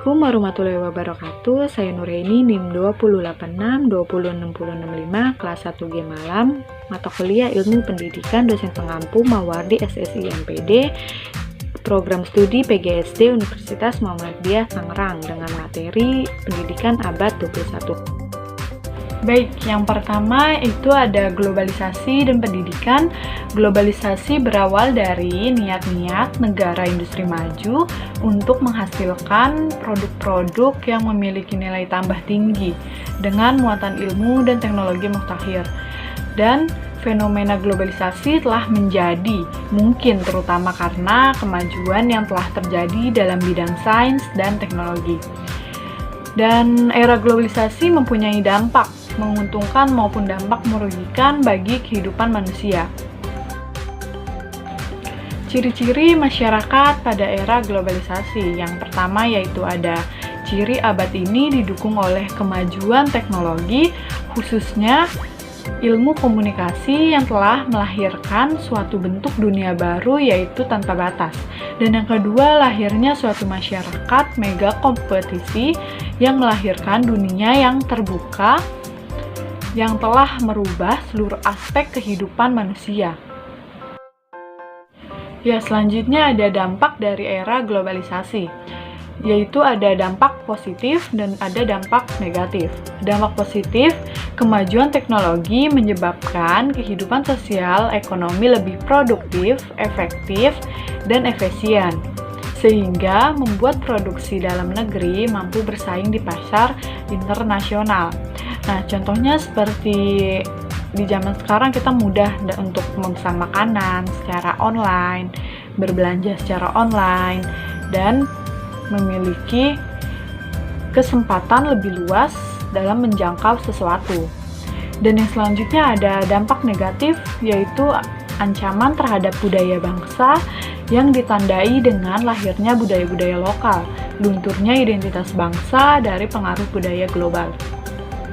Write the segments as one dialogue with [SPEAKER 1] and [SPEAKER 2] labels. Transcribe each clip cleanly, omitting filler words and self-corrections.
[SPEAKER 1] Assalamualaikum warahmatullahi wabarakatuh. Saya Nuraini, NIM 208620665, kelas 1G Malam, mata kuliah Ilmu Pendidikan, dosen pengampu Mawardi SSI MPD, program studi PGSD Universitas Muhammadiyah Tangerang dengan materi Pendidikan Abad 21. Baik, yang pertama itu ada globalisasi dan pendidikan. Globalisasi berawal dari niat-niat negara industri maju untuk menghasilkan produk-produk yang memiliki nilai tambah tinggi dengan muatan ilmu dan teknologi mutakhir. Dan fenomena globalisasi telah menjadi mungkin terutama karena kemajuan yang telah terjadi dalam bidang sains dan teknologi. Dan era globalisasi mempunyai dampak menguntungkan maupun dampak merugikan bagi kehidupan manusia. Ciri-ciri masyarakat pada era globalisasi. Yang pertama yaitu ada ciri abad ini didukung oleh kemajuan teknologi, khususnya ilmu komunikasi yang telah melahirkan suatu bentuk dunia baru yaitu tanpa batas. Dan yang kedua, lahirnya suatu masyarakat mega kompetisi yang melahirkan dunia yang terbuka yang telah merubah seluruh aspek kehidupan manusia. Ya, selanjutnya ada dampak dari era globalisasi, yaitu ada dampak positif dan ada dampak negatif. Dampak positif, kemajuan teknologi menyebabkan kehidupan sosial ekonomi lebih produktif, efektif, dan efisien, sehingga membuat produksi dalam negeri mampu bersaing di pasar internasional. Nah, contohnya seperti di zaman sekarang kita mudah untuk memesan makanan secara online, berbelanja secara online, dan memiliki kesempatan lebih luas dalam menjangkau sesuatu. Dan yang selanjutnya ada dampak negatif, yaitu ancaman terhadap budaya bangsa yang ditandai dengan lahirnya budaya-budaya lokal, lunturnya identitas bangsa dari pengaruh budaya global.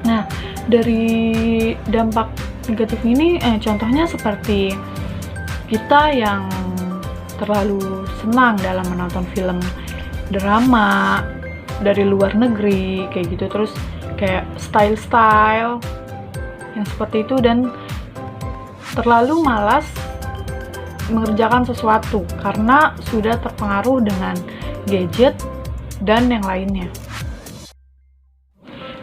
[SPEAKER 1] Nah, dari dampak negatif ini, contohnya seperti kita yang terlalu senang dalam menonton film drama dari luar negeri, kayak gitu, terus kayak style-style yang seperti itu, dan terlalu malas mengerjakan sesuatu karena sudah terpengaruh dengan gadget dan yang lainnya.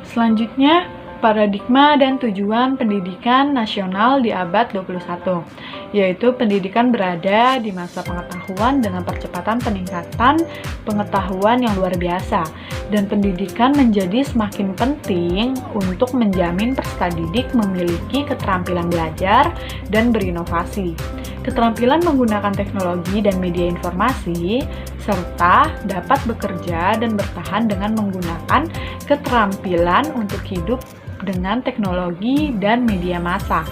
[SPEAKER 1] Selanjutnya, paradigma dan tujuan pendidikan nasional di abad 21, yaitu pendidikan berada di masa pengetahuan dengan percepatan peningkatan pengetahuan yang luar biasa, dan pendidikan menjadi semakin penting untuk menjamin peserta didik memiliki keterampilan belajar dan berinovasi, keterampilan menggunakan teknologi dan media informasi, serta dapat bekerja dan bertahan dengan menggunakan keterampilan untuk hidup dengan teknologi dan media massa.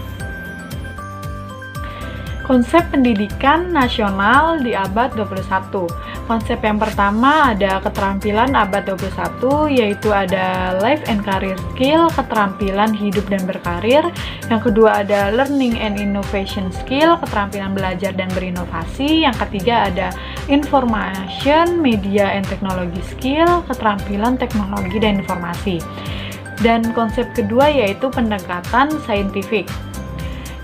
[SPEAKER 1] Konsep pendidikan nasional di abad 21. Konsep yang pertama ada keterampilan abad 21, yaitu ada life and career skill, keterampilan hidup dan berkarir. Yang kedua ada learning and innovation skill, keterampilan belajar dan berinovasi. Yang ketiga ada information, media and technology skill, keterampilan teknologi dan informasi. Dan konsep kedua yaitu pendekatan saintifik.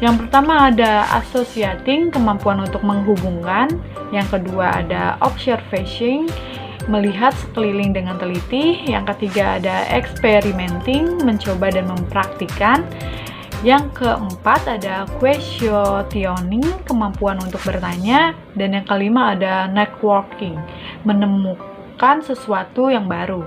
[SPEAKER 1] Yang pertama ada associating, kemampuan untuk menghubungkan. Yang kedua ada observation, melihat sekeliling dengan teliti. Yang ketiga ada experimenting, mencoba dan mempraktikkan. Yang keempat ada questioning, kemampuan untuk bertanya. Dan yang kelima ada networking, menemukan sesuatu yang baru.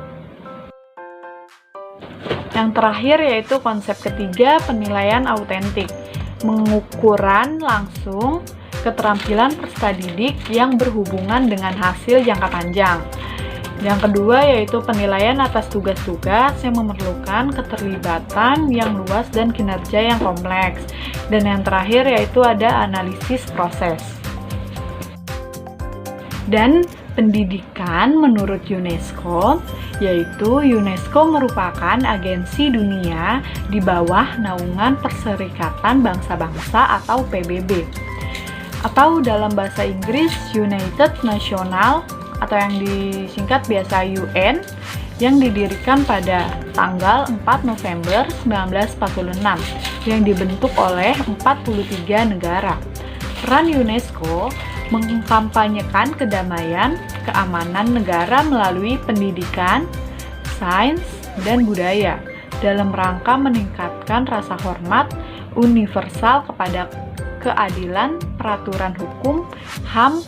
[SPEAKER 1] Yang terakhir yaitu konsep ketiga, penilaian autentik, mengukuran langsung keterampilan peserta didik yang berhubungan dengan hasil jangka panjang. Yang kedua yaitu penilaian atas tugas-tugas yang memerlukan keterlibatan yang luas dan kinerja yang kompleks. Dan yang terakhir yaitu ada analisis proses. Dan pendidikan menurut UNESCO, yaitu UNESCO merupakan agensi dunia di bawah naungan Perserikatan Bangsa-Bangsa atau PBB, atau dalam bahasa Inggris United National atau yang disingkat biasa UN yang didirikan pada tanggal 4 November 1946 yang dibentuk oleh 43 negara. Peran UNESCO mengkampanyekan kedamaian, keamanan negara melalui pendidikan, sains, dan budaya dalam rangka meningkatkan rasa hormat universal kepada keadilan, peraturan hukum, HAM,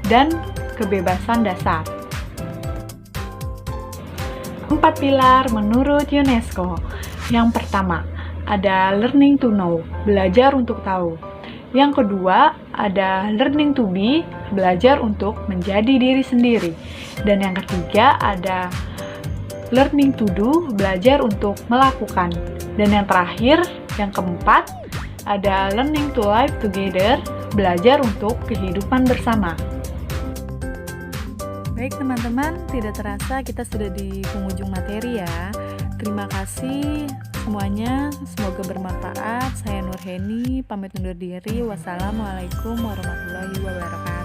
[SPEAKER 1] dan kebebasan dasar. 4 pilar menurut UNESCO. Yang pertama, ada learning to know, belajar untuk tahu. Yang kedua, ada learning to be, belajar untuk menjadi diri sendiri. Dan yang ketiga, ada learning to do, belajar untuk melakukan. Dan yang terakhir, yang keempat, ada learning to live together, belajar untuk kehidupan bersama. Baik teman-teman, tidak terasa kita sudah di penghujung materi ya. Terima kasih semuanya, semoga bermanfaat. Saya Nurheni, pamit undur diri. Wassalamualaikum warahmatullahi wabarakatuh.